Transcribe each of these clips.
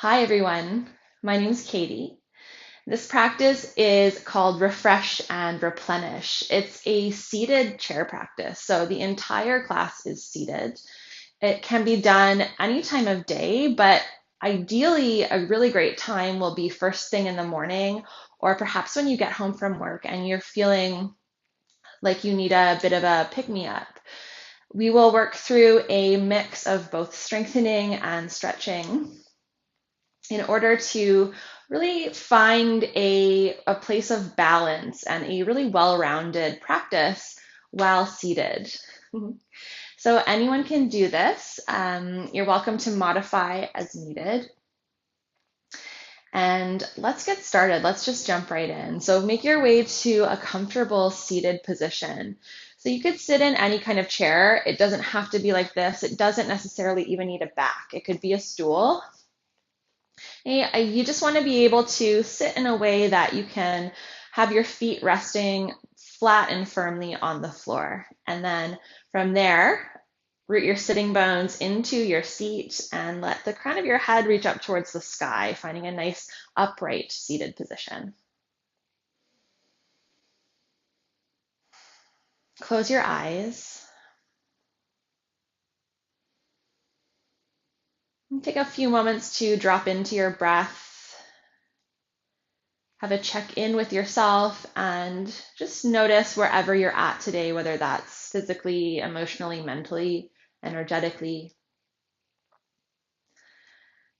Hi everyone, my name is Katie. This practice is called Refresh and Replenish. It's a seated chair practice, so the entire class is seated. It can be done any time of day, but ideally a really great time will be first thing in the morning, or perhaps when you get home from work and you're feeling like you need a bit of a pick-me-up. We will work through a mix of both strengthening and stretching in order to really find a place of balance and a really well-rounded practice while seated. So anyone can do this. You're welcome to modify as needed. And let's get started. Let's just jump right in. So make your way to a comfortable seated position. So you could sit in any kind of chair. It doesn't have to be like this. It doesn't necessarily even need a back. It could be a stool. You just want to be able to sit in a way that you can have your feet resting flat and firmly on the floor. And then from there, root your sitting bones into your seat and let the crown of your head reach up towards the sky, finding a nice upright seated position. Close your eyes. And take a few moments to drop into your breath. Have a check-in with yourself and just notice wherever you're at today, whether that's physically, emotionally, mentally, energetically.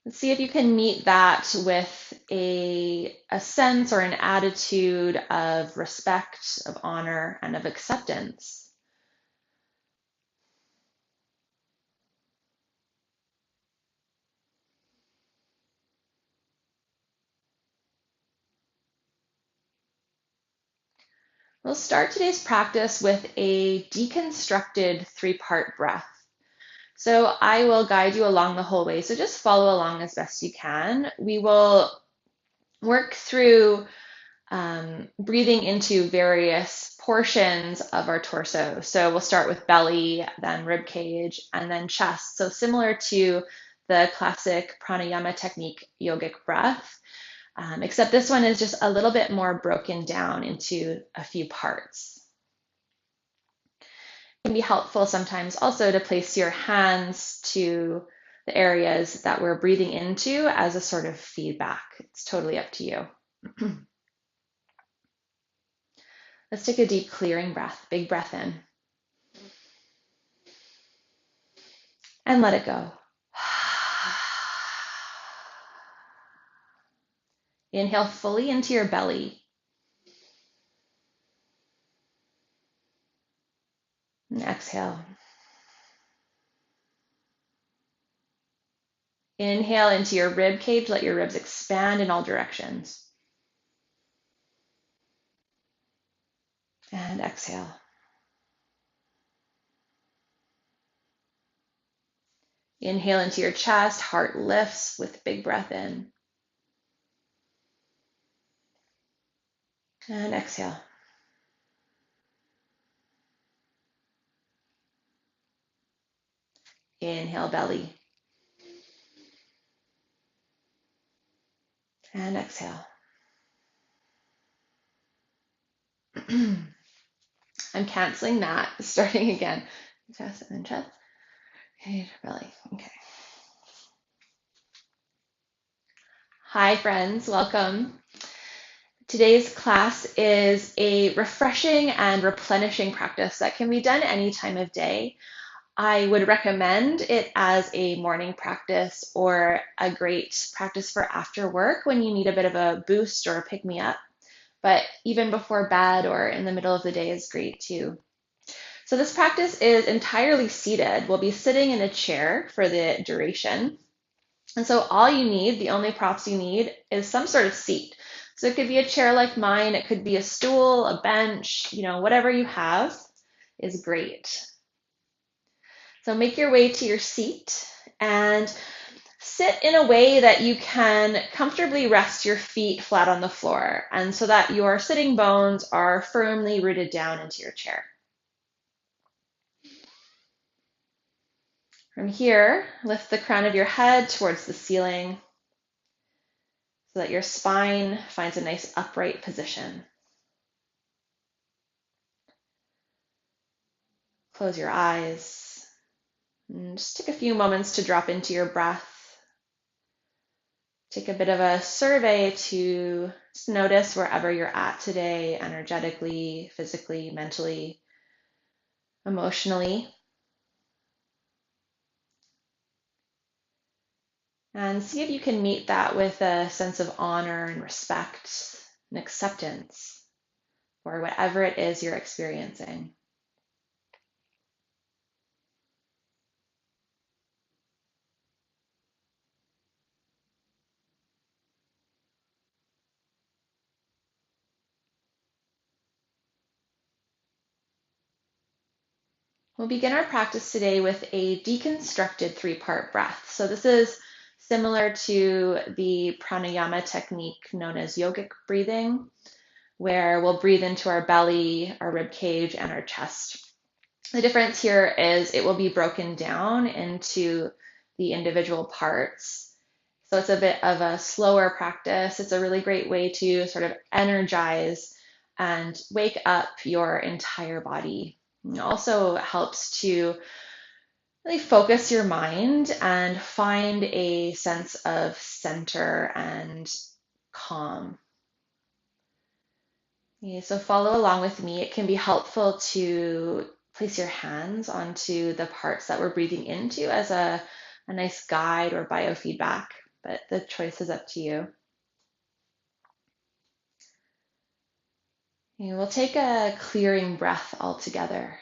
Let's see if you can meet that with a sense or an attitude of respect, of honor, and of acceptance. We'll start today's practice with a deconstructed three-part breath. So I will guide you along the whole way. So just follow along as best you can. We will work through breathing into various portions of our torso. So we'll start with belly, then rib cage, and then chest. So similar to the classic pranayama technique yogic breath, except this one is just a little bit more broken down into a few parts. It can be helpful sometimes also to place your hands to the areas that we're breathing into as a sort of feedback. It's totally up to you. Let's take a deep clearing breath, big breath in. And let it go. Inhale fully into your belly. And exhale. Inhale into your rib cage. Let your ribs expand in all directions. And exhale. Inhale into your chest. Heart lifts with big breath in. And exhale. Inhale, belly. And exhale. I'm canceling that. Starting again. Chest and then chest. Okay, belly. Okay. Hi, friends. Welcome. Today's class is a refreshing and replenishing practice that can be done any time of day. I would recommend it as a morning practice or a great practice for after work when you need a bit of a boost or a pick-me-up. But even before bed or in the middle of the day is great too. So this practice is entirely seated. We'll be sitting in a chair for the duration. And so all you need, the only props you need, is some sort of seat. So it could be a chair like mine, it could be a stool, a bench, whatever you have is great. So make your way to your seat and sit in a way that you can comfortably rest your feet flat on the floor and so that your sitting bones are firmly rooted down into your chair. From here, lift the crown of your head towards the ceiling. so that your spine finds a nice upright position. Close your eyes and just take a few moments to drop into your breath. Take a bit of a survey to just notice wherever you're at today, energetically, physically, mentally, emotionally. And see if you can meet that with a sense of honor and respect and acceptance for whatever it is you're experiencing. We'll begin our practice today with a deconstructed three-part breath. So this is similar to the pranayama technique known as yogic breathing, where we'll breathe into our belly, our rib cage, and our chest. The difference here is it will be broken down into the individual parts. So it's a bit of a slower practice. It's a really great way to sort of energize and wake up your entire body. It also helps to really focus your mind and find a sense of center and calm. Yeah, so follow along with me. It can be helpful to place your hands onto the parts that we're breathing into as a nice guide or biofeedback, but the choice is up to you. And we'll take a clearing breath all together.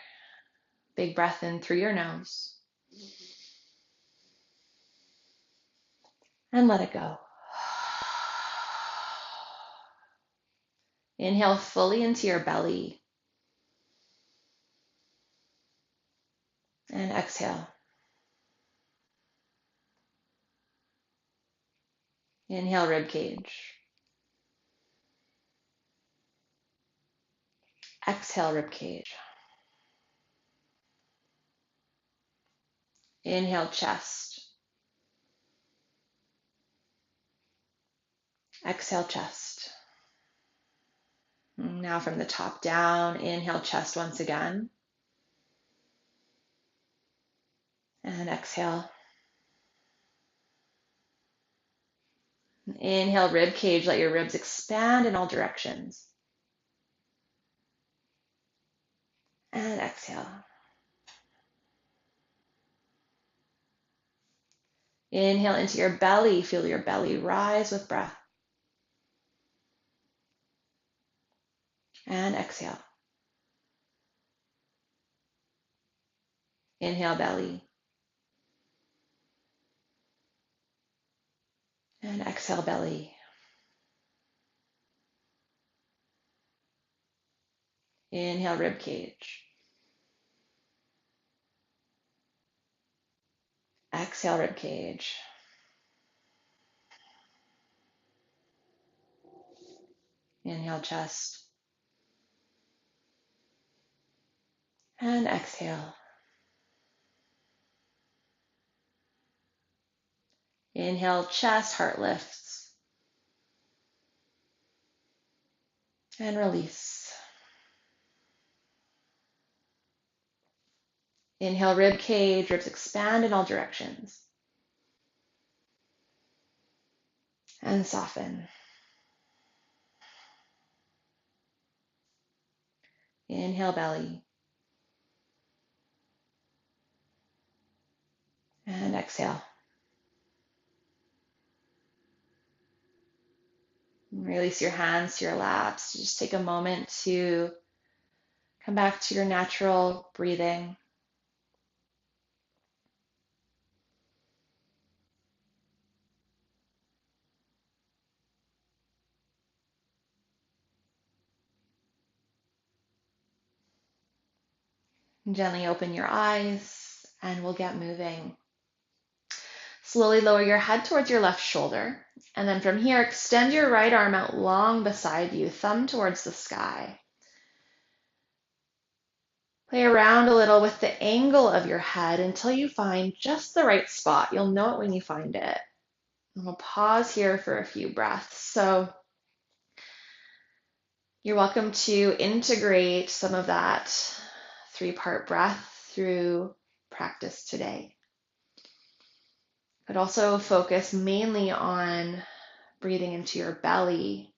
Big breath in through your nose and let it go. Inhale fully into your belly and exhale. Inhale, rib cage. Exhale, rib cage. Inhale, chest. Exhale, chest. Now from the top down, inhale, chest once again. And exhale. Inhale, rib cage. Let your ribs expand in all directions. And exhale. Inhale into your belly. Feel your belly rise with breath. And exhale. Inhale, belly. And exhale, belly. Inhale, rib cage. Exhale, rib cage. Inhale, chest. And exhale. Inhale, chest, heart lifts. And release. Inhale, rib cage, ribs expand in all directions. And soften. Inhale, belly. And exhale. Release your hands to your laps. Just take a moment to come back to your natural breathing. Gently open your eyes and we'll get moving. Slowly lower your head towards your left shoulder. And then from here, extend your right arm out long beside you, thumb towards the sky. Play around a little with the angle of your head until you find just the right spot. You'll know it when you find it. And we'll pause here for a few breaths. So you're welcome to integrate some of that 3-part breath through practice today, but also focus mainly on breathing into your belly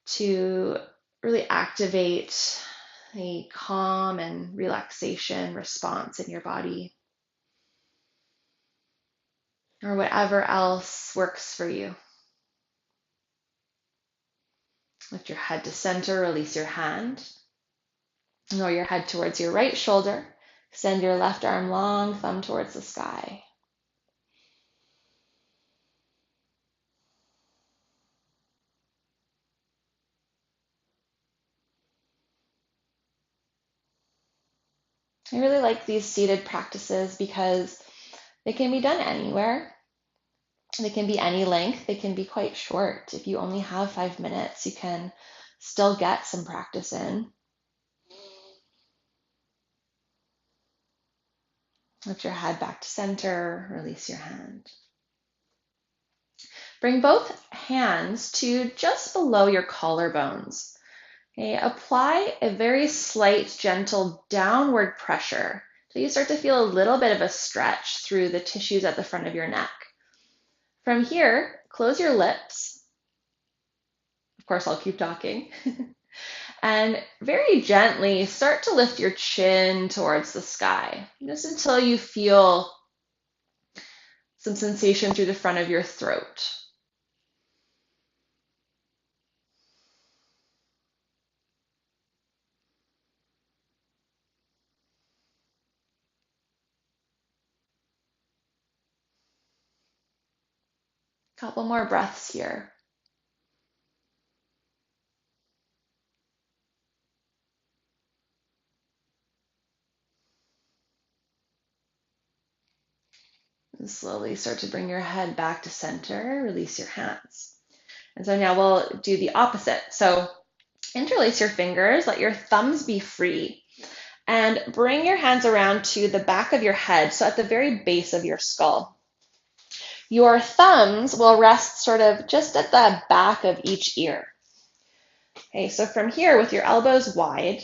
to really activate a calm and relaxation response in your body, or whatever else works for you. Lift your head to center, release your hand. Lower your head towards your right shoulder. Extend your left arm long, thumb towards the sky. I really like these seated practices because they can be done anywhere. They can be any length. They can be quite short. If you only have 5 minutes, you can still get some practice in. Lift your head back to center, release your hand. Bring both hands to just below your collarbones. Okay, apply a very slight, gentle downward pressure till you start to feel a little bit of a stretch through the tissues at the front of your neck. From here, close your lips. Of course, I'll keep talking. And very gently start to lift your chin towards the sky, just until you feel some sensation through the front of your throat. Couple more breaths here. And slowly start to bring your head back to center, release your hands. And so now we'll do the opposite. So interlace your fingers, let your thumbs be free, and bring your hands around to the back of your head, so at the very base of your skull. Your thumbs will rest sort of just at the back of each ear. Okay, so from here, with your elbows wide,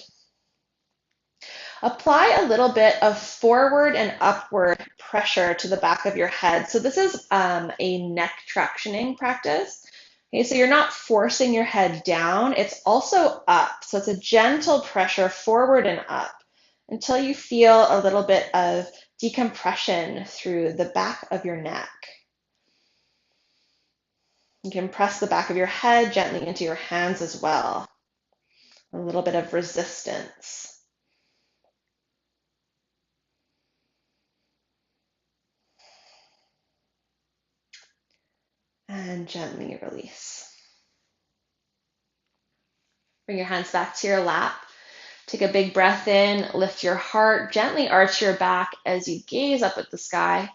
apply a little bit of forward and upward pressure to the back of your head. So this is a neck tractioning practice. Okay, so you're not forcing your head down, it's also up. So it's a gentle pressure forward and up until you feel a little bit of decompression through the back of your neck. You can press the back of your head gently into your hands as well. A little bit of resistance. And gently release. Bring your hands back to your lap. Take a big breath in, lift your heart, gently arch your back as you gaze up at the sky.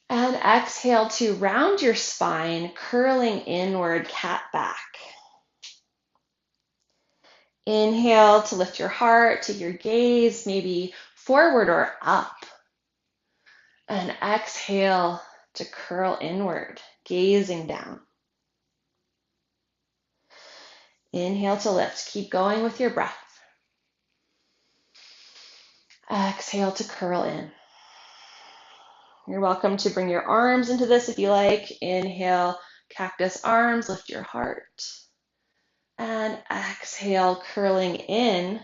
And exhale to round your spine, curling inward, cat back. Inhale to lift your heart, take your gaze maybe forward or up. And exhale to curl inward, gazing down. Inhale to lift. Keep going with your breath. Exhale to curl in. You're welcome to bring your arms into this if you like. Inhale, cactus arms, lift your heart. And exhale, curling in,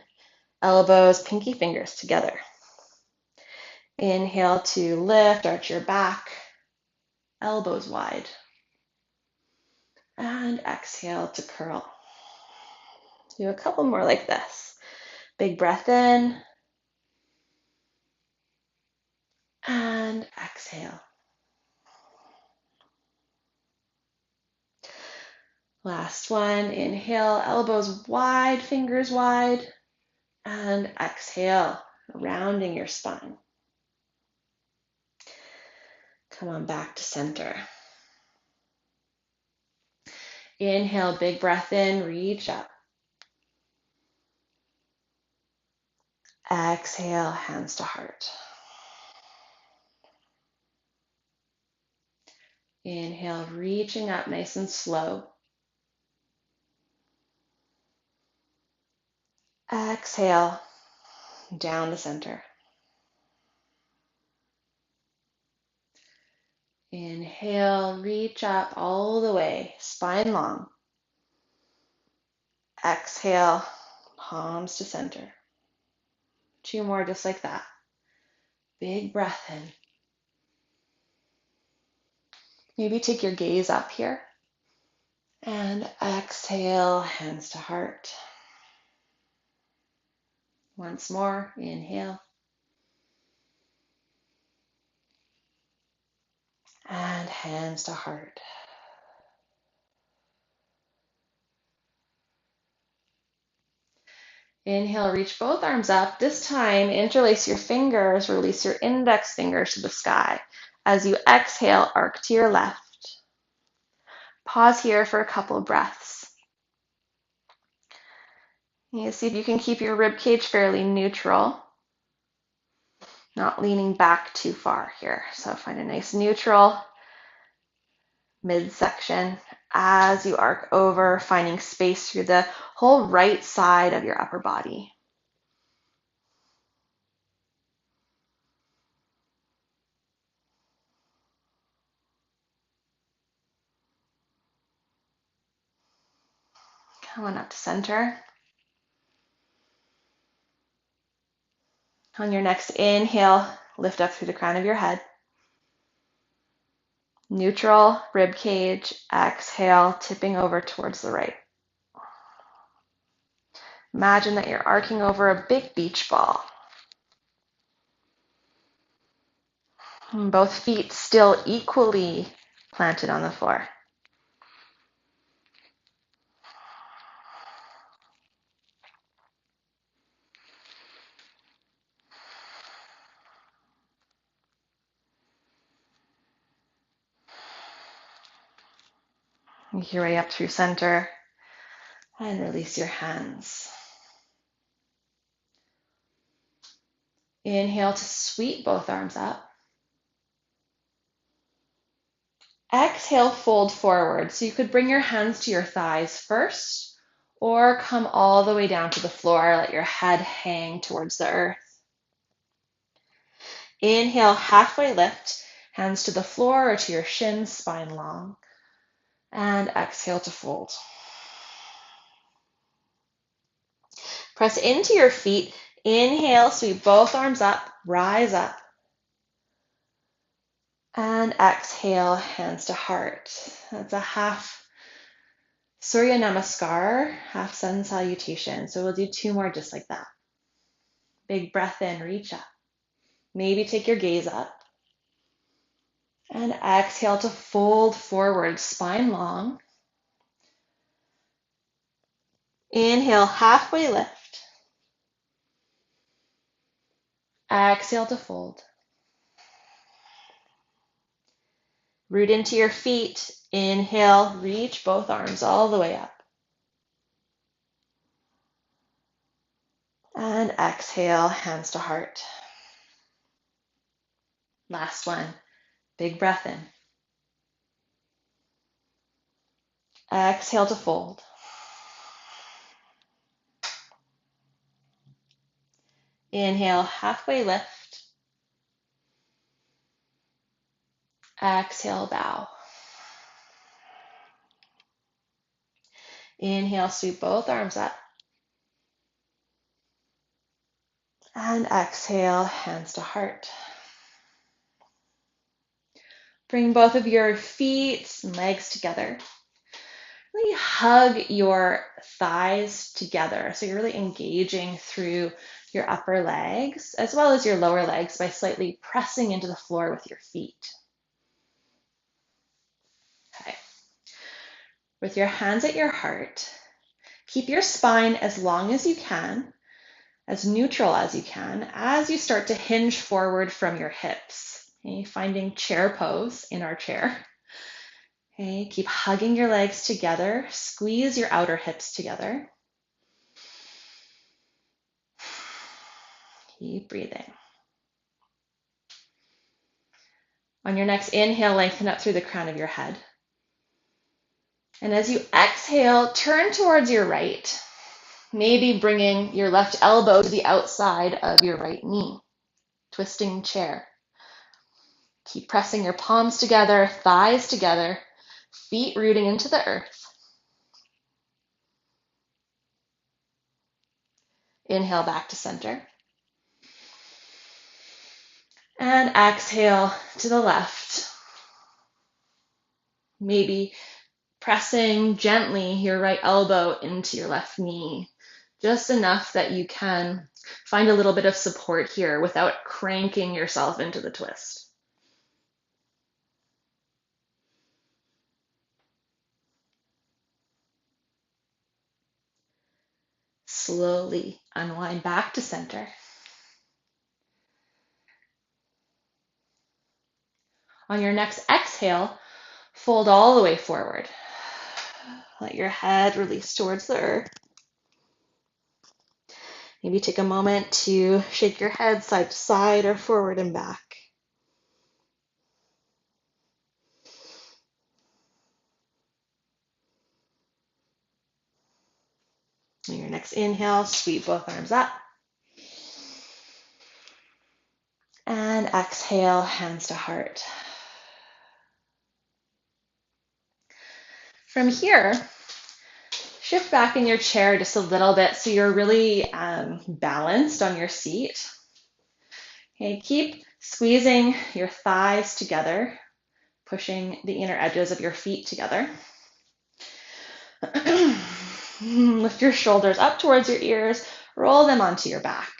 elbows, pinky fingers together. Inhale to lift, arch your back, elbows wide. And exhale to curl. Do a couple more like this. Big breath in. And exhale. Last one. Inhale, elbows wide, fingers wide. And exhale, rounding your spine. Come on back to center. Inhale, big breath in, reach up. Exhale, hands to heart. Inhale, reaching up nice and slow. Exhale, down to center. Inhale, reach up all the way, spine long. Exhale, palms to center. 2 more just like that. Big breath in. Maybe take your gaze up here. And exhale, hands to heart. Once more, inhale. And hands to heart. Inhale, reach both arms up. This time, interlace your fingers, release your index fingers to the sky. As you exhale, arc to your left. Pause here for a couple of breaths. You see if you can keep your rib cage fairly neutral, not leaning back too far here. So find a nice neutral midsection as you arc over, finding space through the whole right side of your upper body. Come on up to center. On your next inhale, lift up through the crown of your head. Neutral rib cage. Exhale, tipping over towards the right. Imagine that you're arcing over a big beach ball. And both feet still equally planted on the floor. Make your way up through center and release your hands. Inhale to sweep both arms up. Exhale, fold forward. So you could bring your hands to your thighs first, or come all the way down to the floor. Let your head hang towards the earth. Inhale, halfway lift, hands to the floor or to your shins, spine long. And exhale to fold. Press into your feet. Inhale, sweep both arms up, rise up. And exhale, hands to heart. That's a half Surya Namaskar, half sun salutation. So we'll do 2 more just like that. Big breath in, reach up. Maybe take your gaze up. And exhale to fold forward, spine long. Inhale, halfway lift. Exhale to fold. Root into your feet. Inhale, reach both arms all the way up. And exhale, hands to heart. Last one. Big breath in. Exhale to fold. Inhale, halfway lift. Exhale, bow. Inhale, sweep both arms up. And exhale, hands to heart. Bring both of your feet and legs together. Really hug your thighs together. So you're really engaging through your upper legs as well as your lower legs by slightly pressing into the floor with your feet. Okay. With your hands at your heart, keep your spine as long as you can, as neutral as you can, as you start to hinge forward from your hips. Okay, finding chair pose in our chair. Okay, keep hugging your legs together. Squeeze your outer hips together. Keep breathing. On your next inhale, lengthen up through the crown of your head. And as you exhale, turn towards your right, maybe bringing your left elbow to the outside of your right knee, twisting chair. Keep pressing your palms together, thighs together, feet rooting into the earth. Inhale back to center. And exhale to the left. Maybe pressing gently your right elbow into your left knee, just enough that you can find a little bit of support here without cranking yourself into the twist. Slowly unwind back to center. On your next exhale, fold all the way forward. Let your head release towards the earth. Maybe take a moment to shake your head side to side or forward and back. On your next inhale, sweep both arms up. And exhale, hands to heart. From here, shift back in your chair just a little bit so you're really balanced on your seat. Okay, keep squeezing your thighs together, pushing the inner edges of your feet together. Lift your shoulders up towards your ears, roll them onto your back.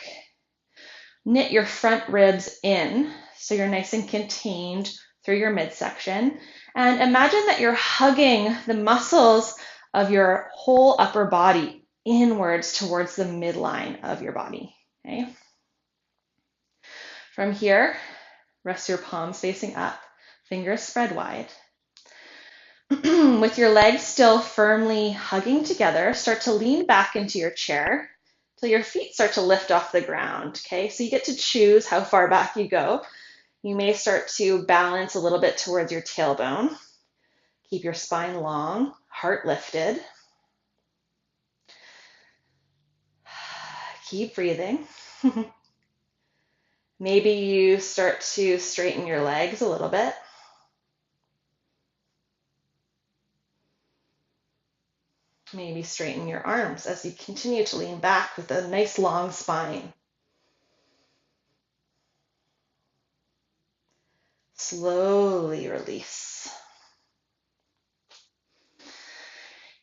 Knit your front ribs in so you're nice and contained through your midsection. And imagine that you're hugging the muscles of your whole upper body inwards towards the midline of your body. Okay? From here, rest your palms facing up, fingers spread wide. With your legs still firmly hugging together, start to lean back into your chair till your feet start to lift off the ground. Okay, so you get to choose how far back you go. You may start to balance a little bit towards your tailbone. Keep your spine long, heart lifted. Keep breathing. Maybe you start to straighten your legs a little bit. Maybe straighten your arms as you continue to lean back with a nice long spine. Slowly release.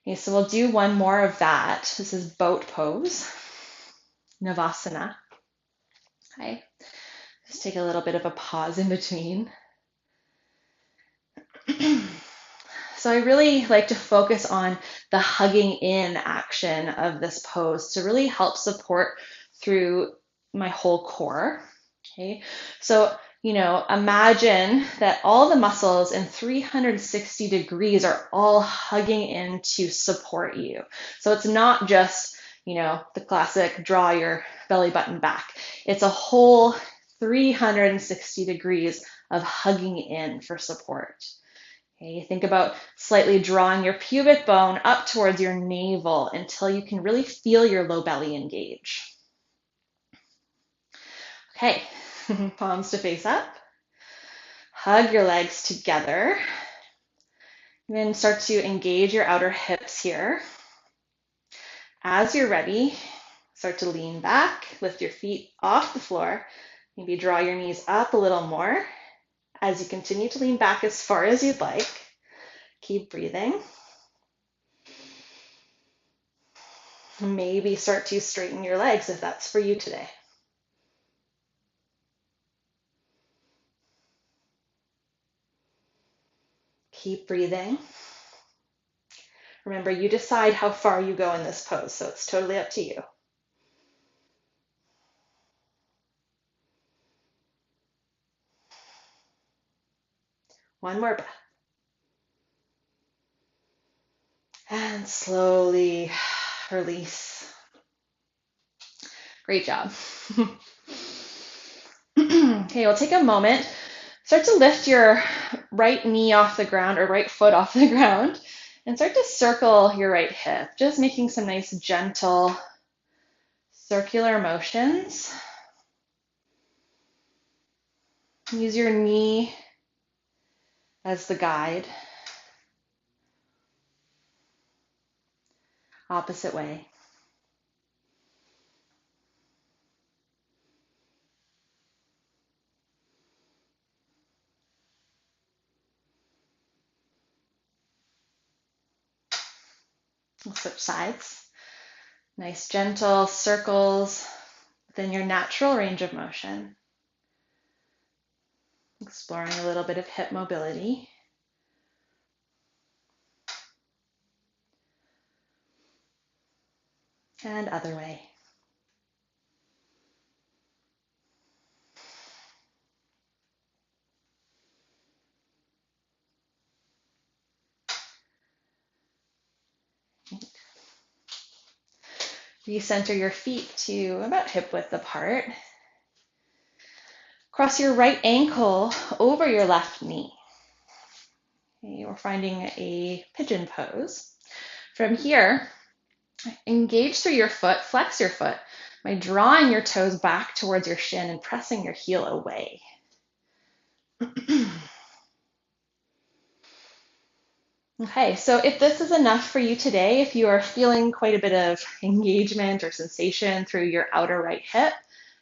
Okay, so we'll do one more of that. This is boat pose, Navasana. Okay, just take a little bit of a pause in between. So I really like to focus on the hugging in action of this pose to really help support through my whole core. Okay, so imagine that all the muscles in 360 degrees are all hugging in to support you. So it's not just, the classic draw your belly button back. It's a whole 360 degrees of hugging in for support. Okay, think about slightly drawing your pubic bone up towards your navel until you can really feel your low belly engage. Okay, palms to face up. Hug your legs together. And then start to engage your outer hips here. As you're ready, start to lean back, lift your feet off the floor. Maybe draw your knees up a little more. As you continue to lean back as far as you'd like, keep breathing. Maybe start to straighten your legs if that's for you today. Keep breathing. Remember, you decide how far you go in this pose, so it's totally up to you. One more breath. And slowly release. Great job. Okay, we'll take a moment Start to lift your right knee off the ground or right foot off the ground and start to circle your right hip, just making some nice gentle circular motions. Use your knee as the guide. Opposite way. We'll switch sides. Nice gentle circles within your natural range of motion. Exploring a little bit of hip mobility. And other way. Recenter your feet to about hip width apart. Cross your right ankle over your left knee. Okay, we're finding a pigeon pose. From here, engage through your foot, flex your foot by drawing your toes back towards your shin and pressing your heel away. Okay, so if this is enough for you today, if you are feeling quite a bit of engagement or sensation through your outer right hip,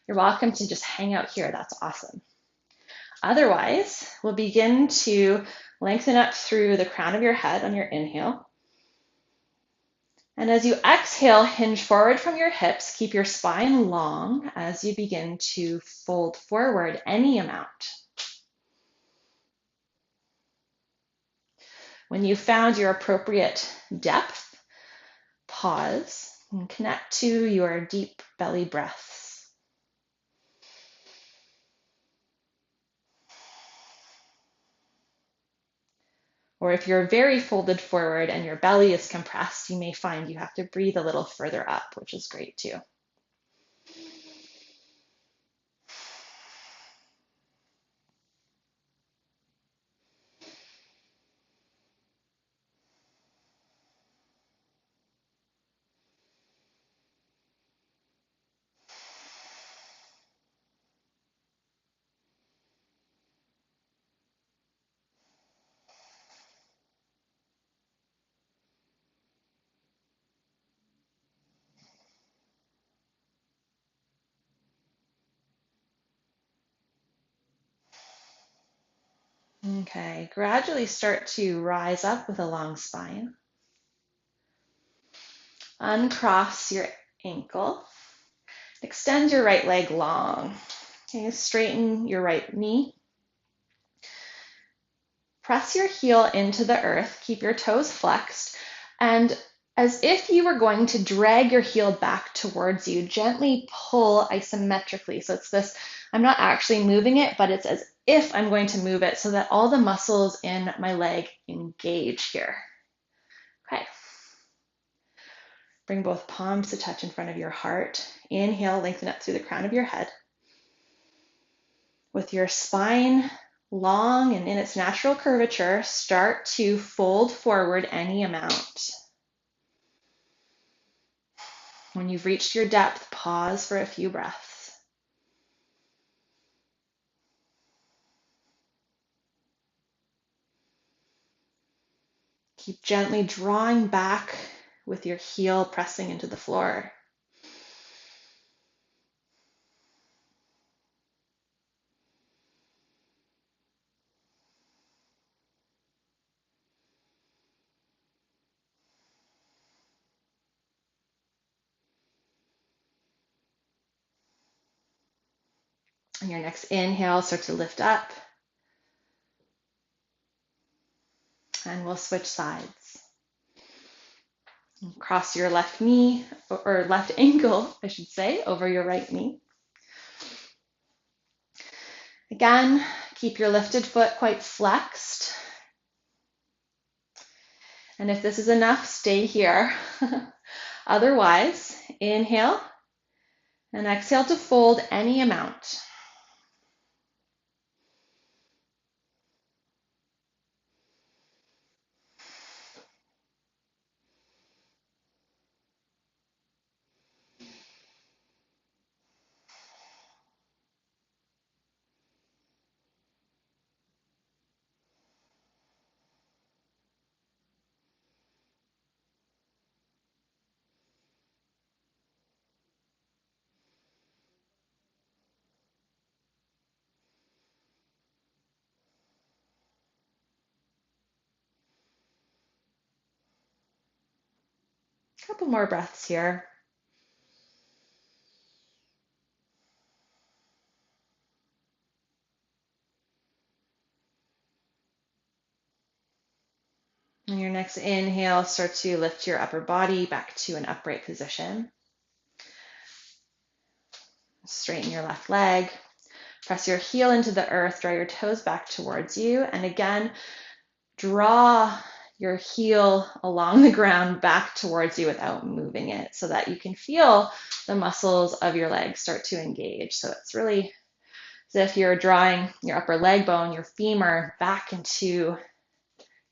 you're welcome to just hang out here. That's awesome. Otherwise, we'll begin to lengthen up through the crown of your head on your inhale. And as you exhale, hinge forward from your hips. Keep your spine long as you begin to fold forward any amount. When you found your appropriate depth, pause and connect to your deep belly breaths. Or if you're very folded forward and your belly is compressed, you may find you have to breathe a little further up, which is great too. Okay, gradually start to rise up with a long spine. Uncross your ankle. Extend your right leg long. Okay, straighten your right knee. Press your heel into the earth. Keep your toes flexed. And as if you were going to drag your heel back towards you, gently pull isometrically. So it's this, I'm not actually moving it, but it's as if I'm going to move it so that all the muscles in my leg engage here. Okay. Bring both palms to touch in front of your heart. Inhale, lengthen up through the crown of your head. With your spine long and in its natural curvature, start to fold forward any amount. When you've reached your depth, pause for a few breaths. Keep gently drawing back with your heel pressing into the floor. On your next inhale, start to lift up. And we'll switch sides. Cross your left knee, or left ankle, I should say, over your right knee. Again, keep your lifted foot quite flexed. And if this is enough, stay here. Otherwise, inhale and exhale to fold any amount. A couple more breaths here. On your next inhale, start to lift your upper body back to an upright position. Straighten your left leg. Press your heel into the earth, draw your toes back towards you, and again, draw your heel along the ground back towards you without moving it so that you can feel the muscles of your legs start to engage. So it's really as if you're drawing your upper leg bone, your femur, back into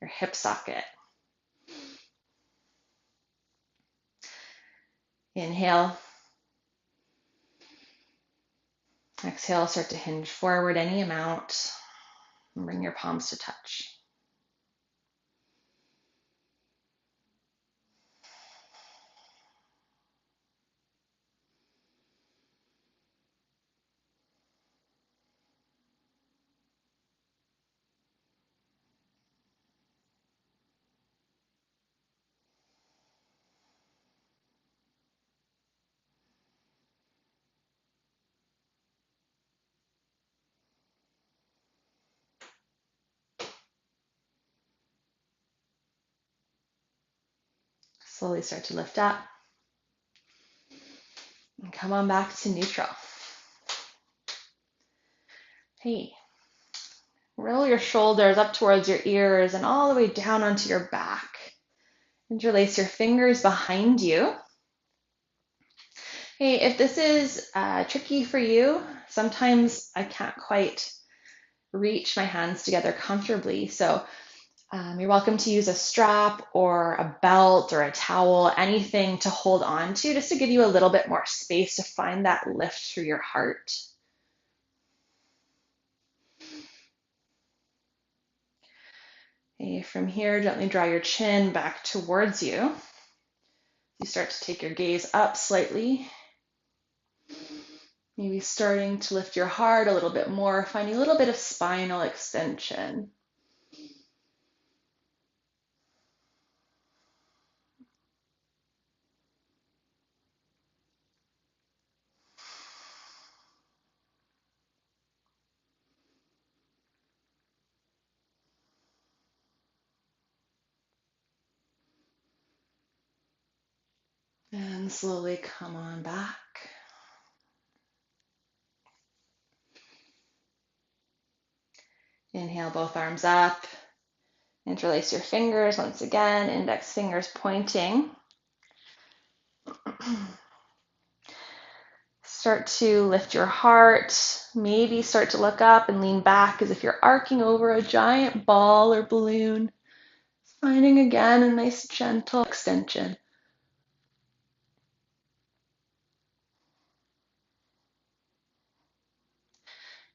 your hip socket. Inhale. Exhale, start to hinge forward any amount and bring your palms to touch. Slowly start to lift up and come on back to neutral. Hey, roll your shoulders up towards your ears and all the way down onto your back. Interlace your fingers behind you. Hey, if this is tricky for you, sometimes I can't quite reach my hands together comfortably. So you're welcome to use a strap or a belt or a towel, anything to hold on to, just to give you a little bit more space to find that lift through your heart. Okay, from here, gently draw your chin back towards you. You start to take your gaze up slightly. Maybe starting to lift your heart a little bit more, finding a little bit of spinal extension. And slowly come on back. Inhale, both arms up. Interlace your fingers once again, index fingers pointing. Start to lift your heart. Maybe start to look up and lean back as if you're arcing over a giant ball or balloon. Finding again a nice gentle extension.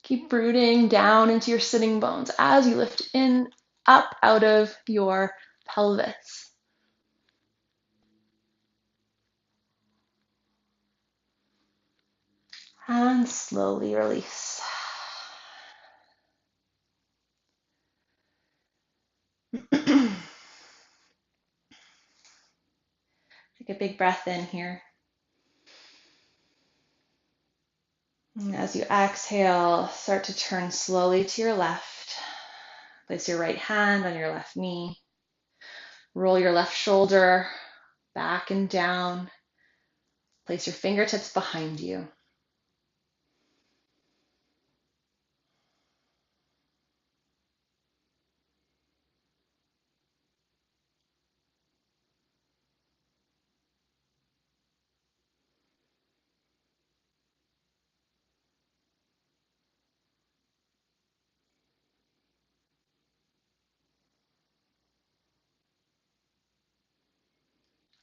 Keep rooting down into your sitting bones as you lift in, up out of your pelvis. And slowly release. Take a big breath in here. And as you exhale, start to turn slowly to your left. Place your right hand on your left knee. Roll your left shoulder back and down. Place your fingertips behind you.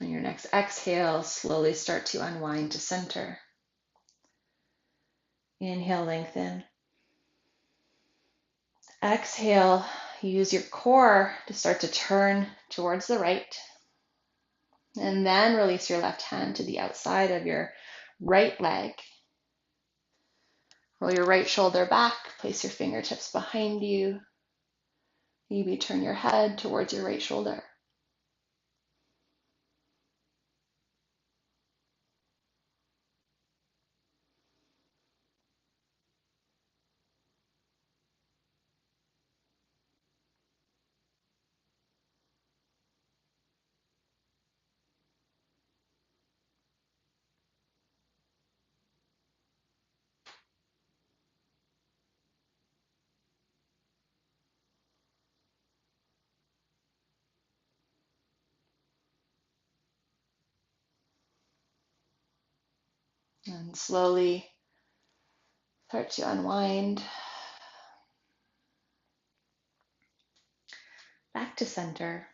On your next exhale, slowly start to unwind to center. Inhale, lengthen. Exhale, use your core to start to turn towards the right. And then release your left hand to the outside of your right leg. Roll your right shoulder back, place your fingertips behind you. Maybe turn your head towards your right shoulder. And slowly start to unwind back to center.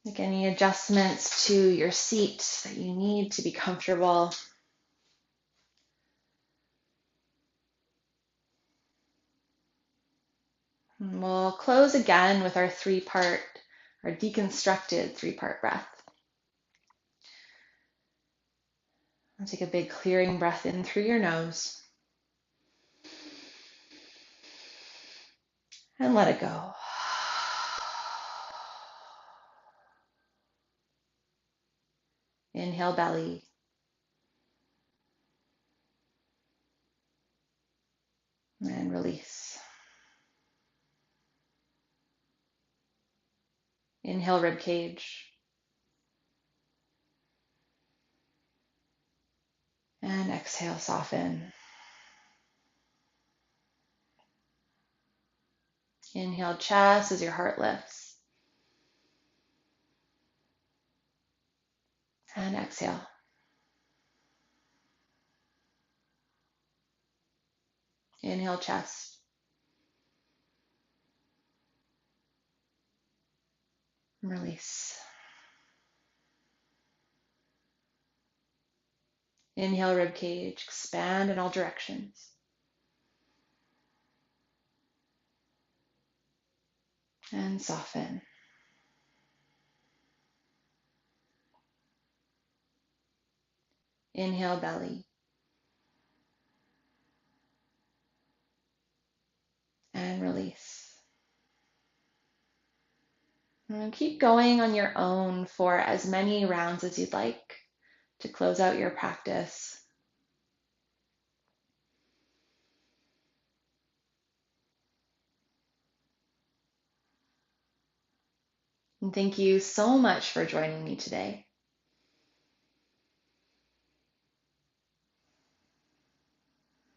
Make any adjustments to your seat that you need to be comfortable. And we'll close again with our deconstructed three-part breath. I'll take a big clearing breath in through your nose and let it go. Inhale, belly. And release. Inhale, rib cage. And exhale, soften. Inhale, chest as your heart lifts. And exhale. Inhale, chest. Release. Inhale, rib cage. Expand in all directions. And soften. Inhale, belly. And release. And keep going on your own for as many rounds as you'd like to close out your practice. And thank you so much for joining me today.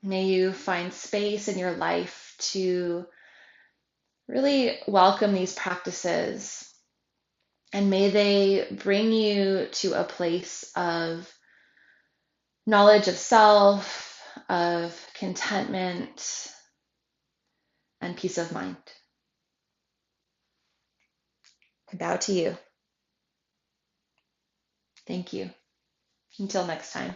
May you find space in your life to really welcome these practices, and may they bring you to a place of knowledge of self, of contentment, and peace of mind. I bow to you. Thank you. Until next time.